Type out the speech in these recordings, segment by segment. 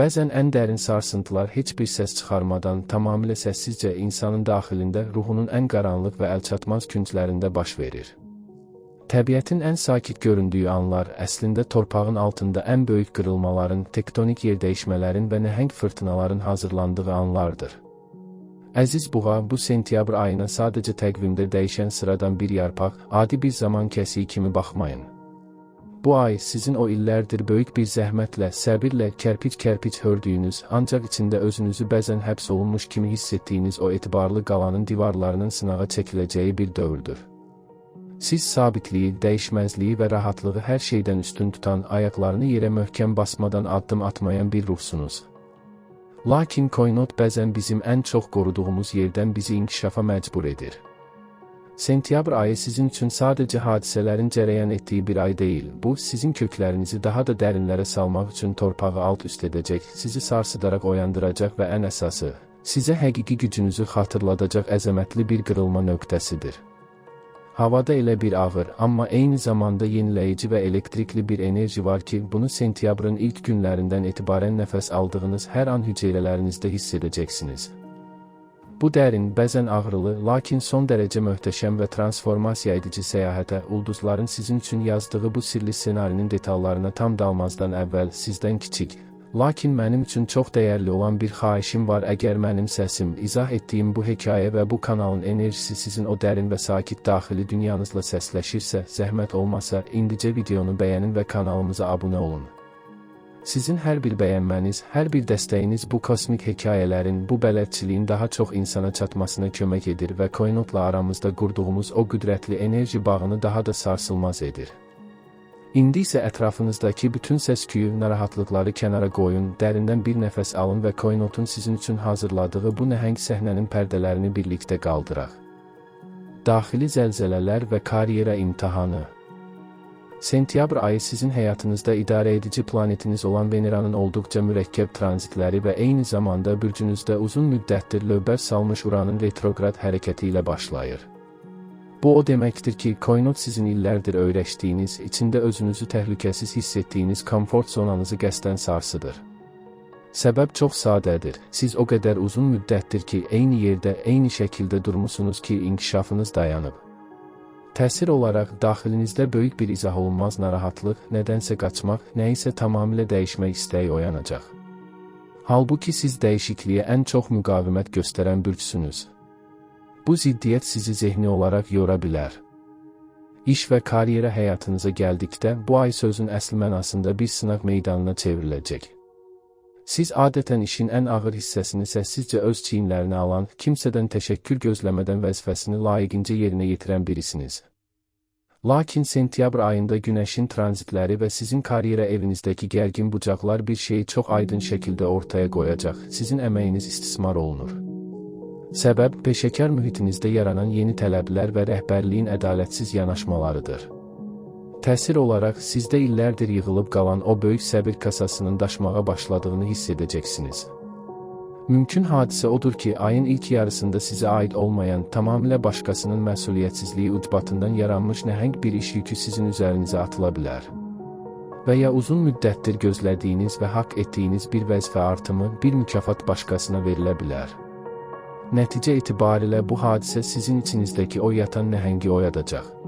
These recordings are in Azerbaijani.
Bəzən ən dərin sarsıntılar heç bir səs çıxarmadan, tamamilə səssizcə insanın daxilində, ruhunun ən qaranlıq və əlçatmaz künclərində baş verir. Təbiətin ən sakit göründüyü anlar, əslində torpağın altında ən böyük qırılmaların, tektonik yerdəyişmələrin və nəhəng fırtınaların hazırlandığı anlardır. Əziz buğa, bu sentyabr ayına sadəcə təqvimdə dəyişən sıradan bir yarpaq, adi bir zaman kəsiyi kimi baxmayın. Bu ay sizin o illərdir böyük bir zəhmətlə, səbirlə, kərpic-kərpic hördüyünüz, ancaq içində özünüzü bəzən həbs olunmuş kimi hiss etdiyiniz o etibarlı qalanın divarlarının sınağa çəkiləcəyi bir dövrdür. Siz sabitliyi, dəyişməzliyi və rahatlığı hər şeydən üstün tutan, ayaqlarını yerə möhkəm basmadan addım atmayan bir ruhsunuz. Lakin koinot bəzən bizim ən çox qoruduğumuz yerdən bizi inkişafa məcbur edir. Sentyabr ayı sizin üçün sadəcə hadisələrin cərəyan etdiyi bir ay deyil, bu, sizin köklərinizi daha da dərinlərə salmaq üçün torpağı alt-üst edəcək, sizi sarsıdaraq oyandıracaq və ən əsası, sizə həqiqi gücünüzü xatırladacaq əzəmətli bir qırılma nöqtəsidir. Havada elə bir ağır, amma eyni zamanda yeniləyici və elektrikli bir enerji var ki, bunu sentyabrın ilk günlərindən etibarən nəfəs aldığınız hər an hüceyrələrinizdə hiss edəcəksiniz. Bu dərin, bəzən ağrılı, lakin son dərəcə möhtəşəm və transformasiya edici səyahətə, ulduzların sizin üçün yazdığı bu sirli ssenarinin detallarına tam dalmazdan əvvəl sizdən kiçik, lakin mənim üçün çox dəyərli olan bir xahişim var. Əgər mənim səsim, izah etdiyim bu hekayə və bu kanalın enerjisi sizin o dərin və sakit daxili dünyanızla səsləşirsə, zəhmət olmasa, indicə videonu bəyənin və kanalımıza abunə olun. Sizin hər bir bəyənməniz, hər bir dəstəyiniz bu kosmik hekayələrin, bu bələdçiliyin daha çox insana çatmasına kömək edir və koinotla aramızda qurduğumuz o qüdrətli enerji bağını daha da sarsılmaz edir. İndi isə ətrafınızdakı bütün səs-küyü, narahatlıqları kənara qoyun, dərindən bir nəfəs alın və koinotun sizin üçün hazırladığı bu nəhəng səhnənin pərdələrini birlikdə qaldıraq. Daxili zəlzələlər və karyera imtahanı. Sentyabr ayı sizin həyatınızda idarə edici planetiniz olan Veneranın olduqca mürəkkəb tranzitləri və eyni zamanda bürcünüzdə uzun müddətdir lövbər salmış Uranın retrograd hərəkəti ilə başlayır. Bu o deməkdir ki, koinot sizin illərdir öyrəşdiyiniz, içində özünüzü təhlükəsiz hiss etdiyiniz komfort zonanızı qəsdən sarsıdır. Səbəb çox sadədir, siz o qədər uzun müddətdir ki, eyni yerdə, eyni şəkildə durmusunuz ki, inkişafınız dayanıb. Təsir olaraq, daxilinizdə böyük bir izah olunmaz narahatlıq, nədənsə qaçmaq, nəyisə tamamilə dəyişmək istəyi oyanacaq. Halbuki siz dəyişikliyə ən çox müqavimət göstərən bürcsünüz. Bu ziddiyyət sizi zehni olaraq yora bilər. İş və karyera həyatınıza gəldikdə, bu ay sözün əsl mənasında bir sınaq meydanına çevriləcək. Siz adətən işin ən ağır hissəsini səssizcə öz çiyinlərinə alan, kimsədən təşəkkür gözləmədən vəzifəsini layiqincə yerinə yetirən birisiniz. Lakin sentyabr ayında günəşin tranzitləri və sizin karyera evinizdəki gərgin bucaqlar bir şeyi çox aydın şəkildə ortaya qoyacaq, sizin əməyiniz istismar olunur. Səbəb, peşəkar mühitinizdə yaranan yeni tələblər və rəhbərliyin ədalətsiz yanaşmalarıdır. Təsir olaraq, sizdə illərdir yığılıb qalan o böyük səbir kasasının daşmağa başladığını hiss edəcəksiniz. Mümkün hadisə odur ki, ayın ilk yarısında sizə aid olmayan, tamamilə başqasının məsuliyyətsizliyi ucbatından yaranmış nəhəng bir iş yükü sizin üzərinizə atıla bilər. Və ya uzun müddətdir gözlədiyiniz və haqq etdiyiniz bir vəzifə artımı, bir mükafat başqasına verilə bilər. Nəticə etibarilə bu hadisə sizin içinizdəki o yatan nəhəngi oyadacaq.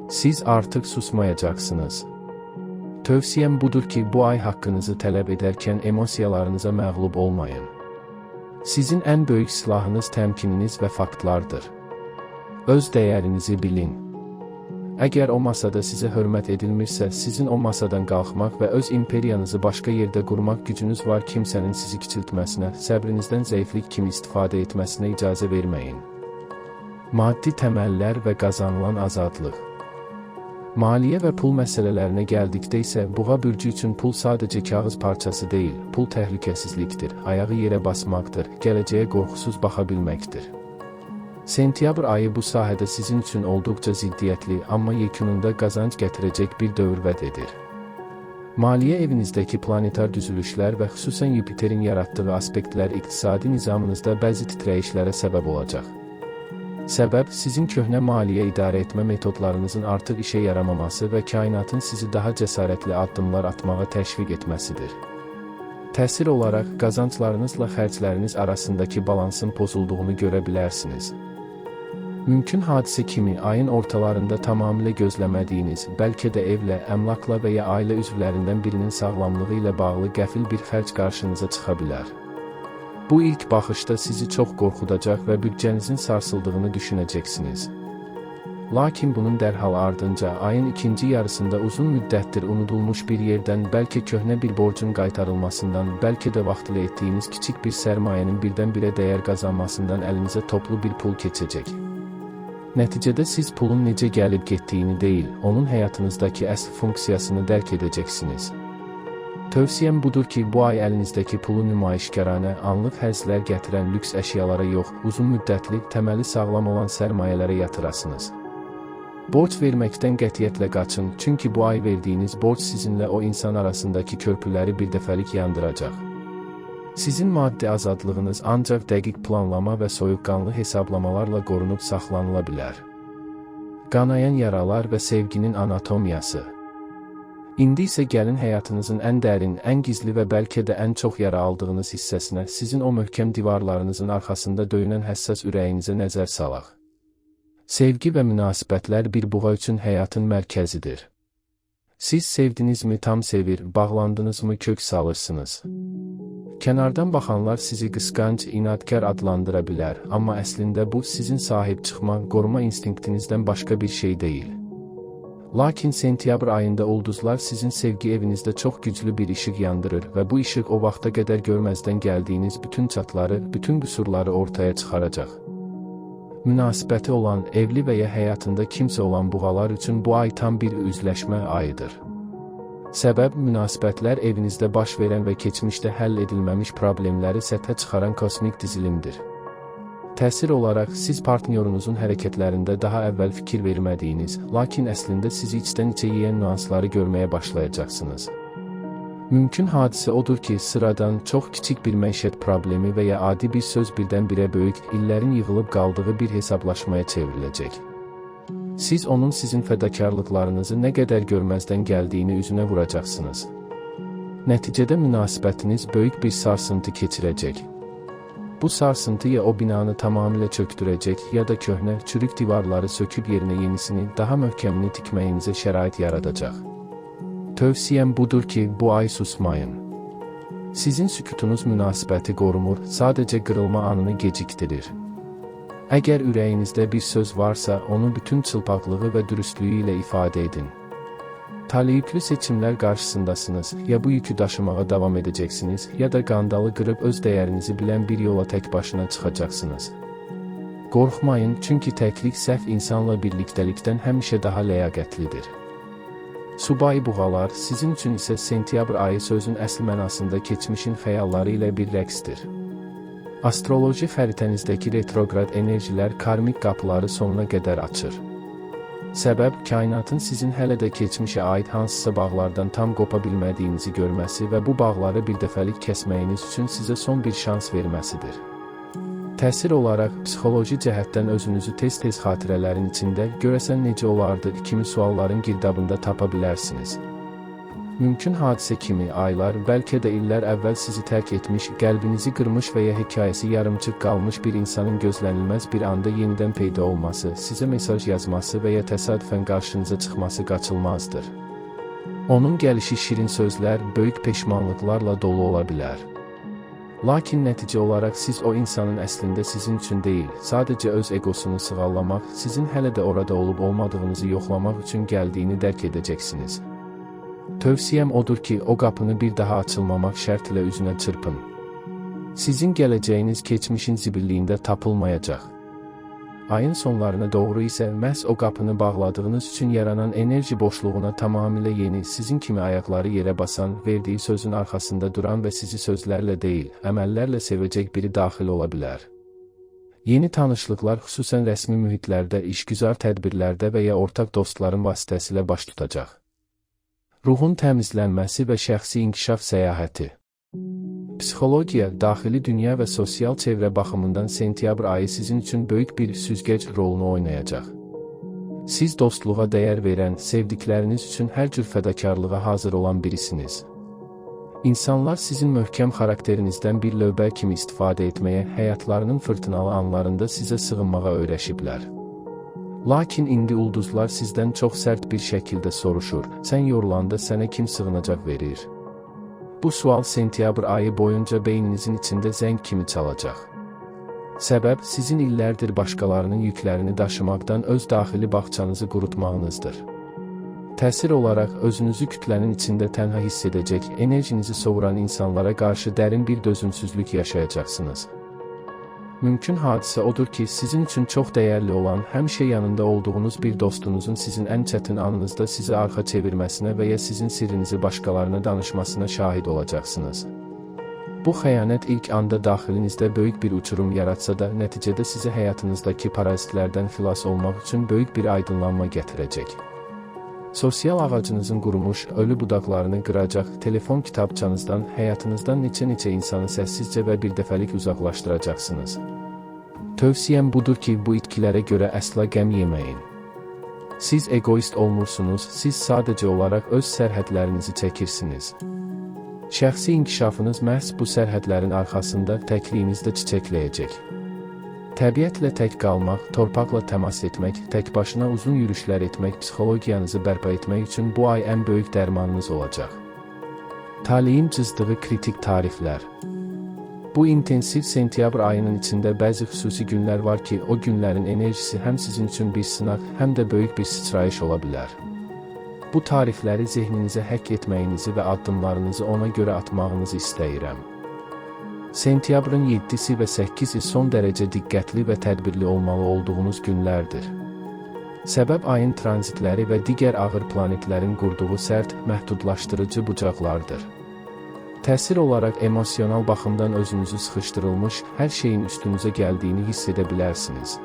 Siz artıq susmayacaqsınız. Tövsiyəm budur ki, bu ay haqqınızı tələb edərkən emosiyalarınıza məğlub olmayın. Sizin ən böyük silahınız təmkininiz və faktlardır. Öz dəyərinizi bilin. Əgər o masada sizə hörmət edilmirsə, sizin o masadan qalxmaq və öz imperiyanızı başqa yerdə qurmaq gücünüz var. Kimsənin sizi kiçiltməsinə, səbrinizdən zəiflik kimi istifadə etməsinə icazə verməyin. Maddi təməllər və qazanılan azadlıq. Maliyyə və pul məsələlərinə gəldikdə isə, buğa bürcü üçün pul sadəcə kağız parçası deyil, pul təhlükəsizlikdir, ayağı yerə basmaqdır, gələcəyə qorxusuz baxa bilməkdir. Sentyabr ayı bu sahədə sizin üçün olduqca ziddiyyətli, amma yekununda qazanc gətirəcək bir dövr vəd edir. Maliyyə evinizdəki planetar düzülüşlər və xüsusən Yupiterin yaratdığı aspektlər iqtisadi nizamınızda bəzi titrəyişlərə səbəb olacaq. Səbəb, sizin köhnə maliyyə idarə etmə metodlarınızın artıq işə yaramaması və kainatın sizi daha cəsarətli addımlar atmağa təşviq etməsidir. Təsir olaraq qazanclarınızla xərcləriniz arasındakı balansın pozulduğunu görə bilərsiniz. Mümkün hadisə kimi ayın ortalarında tamamilə gözləmədiyiniz, bəlkə də evlə, əmlakla və ya ailə üzvlərindən birinin sağlamlığı ilə bağlı qəfil bir xərc qarşınıza çıxa bilər. Bu ilk baxışda sizi çox qorxudacaq və büdcənizin sarsıldığını düşünəcəksiniz. Lakin bunun dərhal ardınca ayın ikinci yarısında uzun müddətdir unudulmuş bir yerdən, bəlkə köhnə bir borcun qaytarılmasından, bəlkə də vaxtilə etdiyiniz kiçik bir sərmayənin birdən-birə dəyər qazanmasından əlinizə toplu bir pul keçəcək. Nəticədə siz pulun necə gəlib getdiyini deyil, onun həyatınızdakı əsl funksiyasını dərk edəcəksiniz. Tövsiyəm budur ki, bu ay əlinizdəki pulu nümayişkaranə, anlıq həzlər gətirən lüks əşyalara yox, uzun müddətli, təməli sağlam olan sərmayələrə yatırasınız. Borc verməkdən qətiyyətlə qaçın, çünki bu ay verdiyiniz borc sizinlə o insan arasındakı körpüləri birdəfəlik yandıracaq. Sizin maddi azadlığınız ancaq dəqiq planlama və soyuqqanlı hesablamalarla qorunub saxlanıla bilər. Qanayan yaralar və sevginin anatomiyası. İndi isə gəlin həyatınızın ən dərin, ən gizli və bəlkə də ən çox yara aldığınız hissəsinə, sizin o möhkəm divarlarınızın arxasında döyünən həssas ürəyinizə nəzər salaq. Sevgi və münasibətlər bir buğa üçün həyatın mərkəzidir. Siz sevdinizmi tam sevir, bağlandınızmı kök salırsınız. Kənardan baxanlar sizi qısqanc, inadkar adlandıra bilər, amma əslində bu sizin sahib çıxma, qoruma instinktinizdən başqa bir şey deyil. Lakin sentyabr ayında ulduzlar sizin sevgi evinizdə çox güclü bir işıq yandırır və bu işıq o vaxta qədər görməzdən gəldiyiniz bütün çatları, bütün qüsurları ortaya çıxaracaq. Münasibəti olan, evli və ya həyatında kimsə olan buğalar üçün bu ay tam bir üzləşmə ayıdır. Səbəb, münasibətlər evinizdə baş verən və keçmişdə həll edilməmiş problemləri səthə çıxaran kosmik dizilimdir. Təsir olaraq siz partnyorunuzun hərəkətlərində daha əvvəl fikir vermədiyiniz, lakin əslində sizi içdən-içə yeyən nüansları görməyə başlayacaqsınız. Mümkün hadisə odur ki, sıradan çox kiçik bir məişət problemi və ya adi bir söz birdən-birə böyük, illərin yığılıb qaldığı bir hesablaşmaya çevriləcək. Siz onun sizin fədakarlıqlarınızı nə qədər görməzdən gəldiyini üzünə vuracaqsınız. Nəticədə münasibətiniz böyük bir sarsıntı keçirəcək. Bu sarsıntı ya o binanı tamamilə çöktürəcək, ya da köhnə, çürük divarları söküb yerinə yenisini, daha möhkəmini tikməyinizə şərait yaradacaq. Tövsiyəm budur ki, bu ay susmayın. Sizin sükutunuz münasibəti qorumur, sadəcə qırılma anını gecikdirir. Əgər ürəyinizdə bir söz varsa, onu bütün çılpaqlığı və dürüstlüyü ilə ifadə edin. Taleyüklü seçimlər qarşısındasınız, ya bu yükü daşımağa davam edəcəksiniz, ya da qandalı qırıb öz dəyərinizi bilən bir yola tək başına çıxacaqsınız. Qorxmayın, çünki təklik səhv insanla birlikdəlikdən həmişə daha ləyaqətlidir. Subay buğalar, sizin üçün isə sentyabr ayı sözün əsl mənasında keçmişin xəyalları ilə bir rəqsdir. Astroloji xəritənizdəki retrograd enerjilər karmik qapıları sonuna qədər açır. Səbəb, kainatın sizin hələ də keçmişə aid hansısa bağlardan tam qopa bilmədiyinizi görməsi və bu bağları birdəfəlik kəsməyiniz üçün sizə son bir şans verməsidir. Təsir olaraq, psixoloji cəhətdən özünüzü tez-tez xatirələrin içində, görəsən necə olardı kimi sualların girdabında tapa bilərsiniz. Mümkün hadisə kimi aylar, bəlkə də illər əvvəl sizi tərk etmiş, qəlbinizi qırmış və ya hekayəsi yarımçıq qalmış bir insanın gözlənilməz bir anda yenidən peyda olması, sizə mesaj yazması və ya təsadüfən qarşınıza çıxması qaçılmazdır. Onun gəlişi şirin sözlər, böyük peşmanlıqlarla dolu ola bilər. Lakin nəticə olaraq siz o insanın əslində sizin üçün deyil, sadəcə öz egosunu sığallamaq, sizin hələ də orada olub olmadığınızı yoxlamaq üçün gəldiyini dərk edəcəksiniz. Tövsiyəm odur ki, o qapını bir daha açılmamaq şərtilə üzünə çırpın. Sizin gələcəyiniz keçmişin zibilliyində tapılmayacaq. Ayın sonlarına doğru isə məhz o qapını bağladığınız üçün yaranan enerji boşluğuna tamamilə yeni, sizin kimi ayaqları yerə basan, verdiyi sözün arxasında duran və sizi sözlərlə deyil, əməllərlə sevəcək biri daxil ola bilər. Yeni tanışlıqlar xüsusən rəsmi mühitlərdə, işgüzar tədbirlərdə və ya ortaq dostların vasitəsilə baş tutacaq. Ruhun təmizlənməsi və şəxsi inkişaf səyahəti. Psixologiya, daxili dünya və sosial çevrə baxımından sentyabr ayı sizin üçün böyük bir süzgəc rolunu oynayacaq. Siz dostluğa dəyər verən, sevdikləriniz üçün hər cür fədakarlığa hazır olan birisiniz. İnsanlar sizin möhkəm xarakterinizdən bir lövbər kimi istifadə etməyə, həyatlarının fırtınalı anlarında sizə sığınmağa öyrəşiblər. Lakin indi ulduzlar sizdən çox sərt bir şəkildə soruşur, sən yorulanda sənə kim sığınacaq verir? Bu sual sentyabr ayı boyunca beyninizin içində zəng kimi çalacaq. Səbəb, sizin illərdir başqalarının yüklərini daşımaqdan öz daxili bağçanızı qurutmağınızdır. Təsir olaraq özünüzü kütlənin içində tənha hiss edəcək, enerjinizi sovuran insanlara qarşı dərin bir dözümsüzlük yaşayacaqsınız. Mümkün hadisə odur ki, sizin üçün çox dəyərli olan, həmişə yanında olduğunuz bir dostunuzun sizin ən çətin anınızda sizi arxa çevirməsinə və ya sizin sirrinizi başqalarına danışmasına şahid olacaqsınız. Bu xəyanət ilk anda daxilinizdə böyük bir uçurum yaratsa da, nəticədə sizi həyatınızdakı parazitlərdən xilas olmaq üçün böyük bir aydınlanma gətirəcək. Sosial ağacınızın qurumuş, ölü budaqlarını qıracaq, telefon kitabçanızdan, həyatınızdan neçə insanı səssizcə və birdəfəlik uzaqlaşdıracaqsınız. Tövsiyəm budur ki, bu itkilərə görə əsla qəm yeməyin. Siz egoist olmursunuz, siz sadəcə olaraq öz sərhədlərinizi çəkirsiniz. Şəxsi inkişafınız məhz bu sərhədlərin arxasında təkliyinizdə çiçəkləyəcək. Təbiətlə tək qalmaq, torpaqla təmas etmək, tək başına uzun yürüşlər etmək psixologiyanızı bərpa etmək üçün bu ay ən böyük dərmanınız olacaq. Taleyin cızdığı kritik tarixlər. Bu intensiv sentyabr ayının içində bəzi xüsusi günlər var ki, o günlərin enerjisi həm sizin üçün bir sınaq, həm də böyük bir sıçrayış ola bilər. Bu tarixləri zehninizə həkk etməyinizi və addımlarınızı ona görə atmağınızı istəyirəm. Sentyabrın 7-si və 8-i son dərəcə diqqətli və tədbirli olmalı olduğunuz günlərdir. Səbəb ayın tranzitləri və digər ağır planetlərin qurduğu sərt, məhdudlaşdırıcı bucaqlardır. Təsir olaraq emosional baxımdan özünüzü sıxışdırılmış, hər şeyin üstünüzə gəldiyini hiss edə bilərsiniz.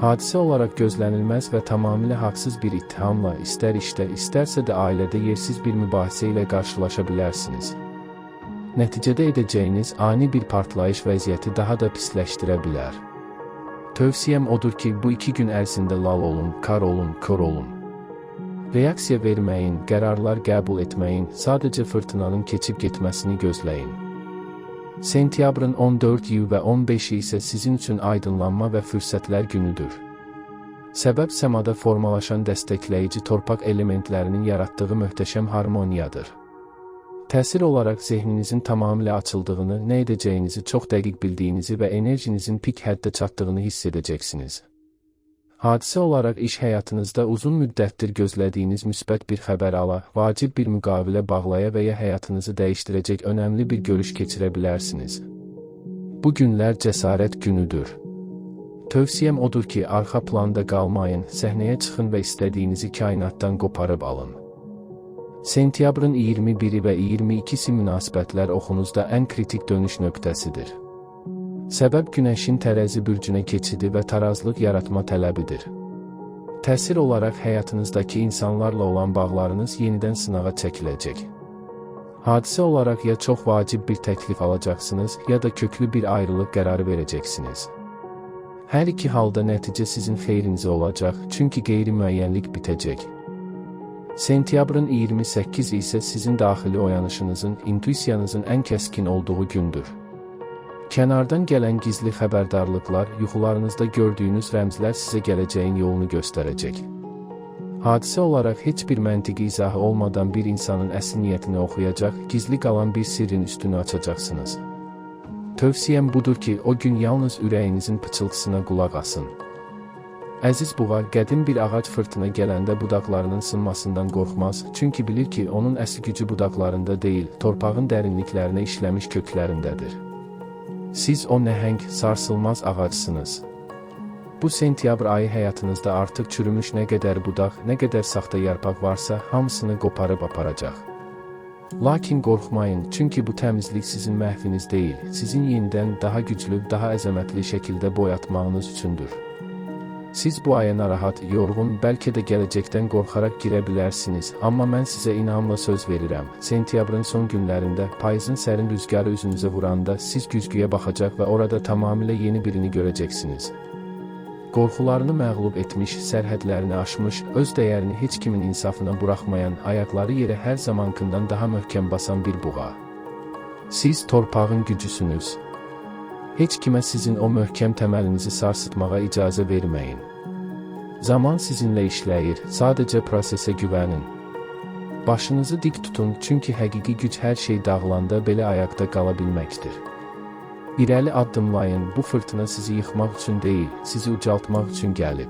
Hadisə olaraq gözlənilməz və tamamilə haqsız bir ittihamla, istər işdə, istərsə də ailədə yersiz bir mübahisə ilə qarşılaşa bilərsiniz. Nəticədə edəcəyiniz ani bir partlayış vəziyyəti daha da pisləşdirə bilər. Tövsiyəm odur ki, bu 2 gün ərzində lal olun, kar olun, kör olun. Reaksiya verməyin, qərarlar qəbul etməyin, sadəcə fırtınanın keçib getməsini gözləyin. Sentyabrın 14-i və 15-i isə sizin üçün aydınlanma və fürsətlər günüdür. Səbəb səmada formalaşan dəstəkləyici torpaq elementlərinin yaratdığı möhtəşəm harmoniyadır. Təsir olaraq zehninizin tamamilə açıldığını, nə edəcəyinizi çox dəqiq bildiyinizi və enerjinizin pik həddə çatdığını hiss edəcəksiniz. Hadisə olaraq iş həyatınızda uzun müddətdir gözlədiyiniz müsbət bir xəbər ala, vacib bir müqavilə bağlaya və ya həyatınızı dəyişdirəcək önəmli bir görüş keçirə bilərsiniz. Bu günlər cəsarət günüdür. Tövsiyəm odur ki, arxa planda qalmayın, səhnəyə çıxın və istədiyinizi kainatdan qoparıb alın. Sentyabrın 21-i və 22-si münasibətlər oxunuzda ən kritik dönüş nöqtəsidir. Səbəb Günəşin tərəzi bürcünə keçidi və tarazlıq yaratma tələbidir. Təsir olaraq həyatınızdakı insanlarla olan bağlarınız yenidən sınağa çəkiləcək. Hadisə olaraq ya çox vacib bir təklif alacaqsınız, ya da köklü bir ayrılıq qərarı verəcəksiniz. Hər iki halda nəticə sizin xeyrinizə olacaq, çünki qeyri-müəyyənlik bitəcək. Sentyabrın 28-i isə sizin daxili oyanışınızın, intuisiyanızın ən kəskin olduğu gündür. Kənardan gələn gizli xəbərdarlıqlar, yuxularınızda gördüyünüz rəmzlər sizə gələcəyin yolunu göstərəcək. Hadisə olaraq heç bir məntiqi izahı olmadan bir insanın əsl niyyətini oxuyacaq, gizli qalan bir sirrin üstünü açacaqsınız. Tövsiyəm budur ki, o gün yalnız ürəyinizin pıçıltısına qulaq asın. Əziz buğa, qədim bir ağac fırtına gələndə budaqlarının sınmasından qorxmaz, çünki bilir ki, onun əsl gücü budaqlarında deyil, torpağın dərinliklərinə işləmiş köklərindədir. Siz o nəhəng, sarsılmaz ağacsınız. Bu sentyabr ayı həyatınızda artıq çürümüş nə qədər budaq, nə qədər saxta yarpaq varsa, hamısını qoparıb aparacaq. Lakin qorxmayın, çünki bu təmizlik sizin məhviniz deyil, sizin yenidən daha güclü, daha əzəmətli şəkildə boyatmağınız üçündür. Siz bu aya narahat, yorğun, bəlkə də gələcəkdən qorxaraq girə bilərsiniz, amma mən sizə inamla söz verirəm. Sentyabrın son günlərində, payızın sərin rüzgarı üzünüzə vuranda siz güzgüyə baxacaq və orada tamamilə yeni birini görəcəksiniz. qorxularını məğlub etmiş, sərhədlərini aşmış, öz dəyərini heç kimin insafına buraxmayan, ayaqları yerə hər zamankından daha möhkəm basan bir buğa. Siz torpağın gücüsünüz. Heç kimə sizin o möhkəm təməlinizi sarsıtmağa icazə verməyin. Zaman sizinlə işləyir, sadəcə prosesə güvənin. Başınızı dik tutun, çünki həqiqi güc hər şey dağılanda belə ayaqda qala bilməkdir. İrəli addımlayın, bu fırtına sizi yıxmaq üçün deyil, sizi ucaltmaq üçün gəlib.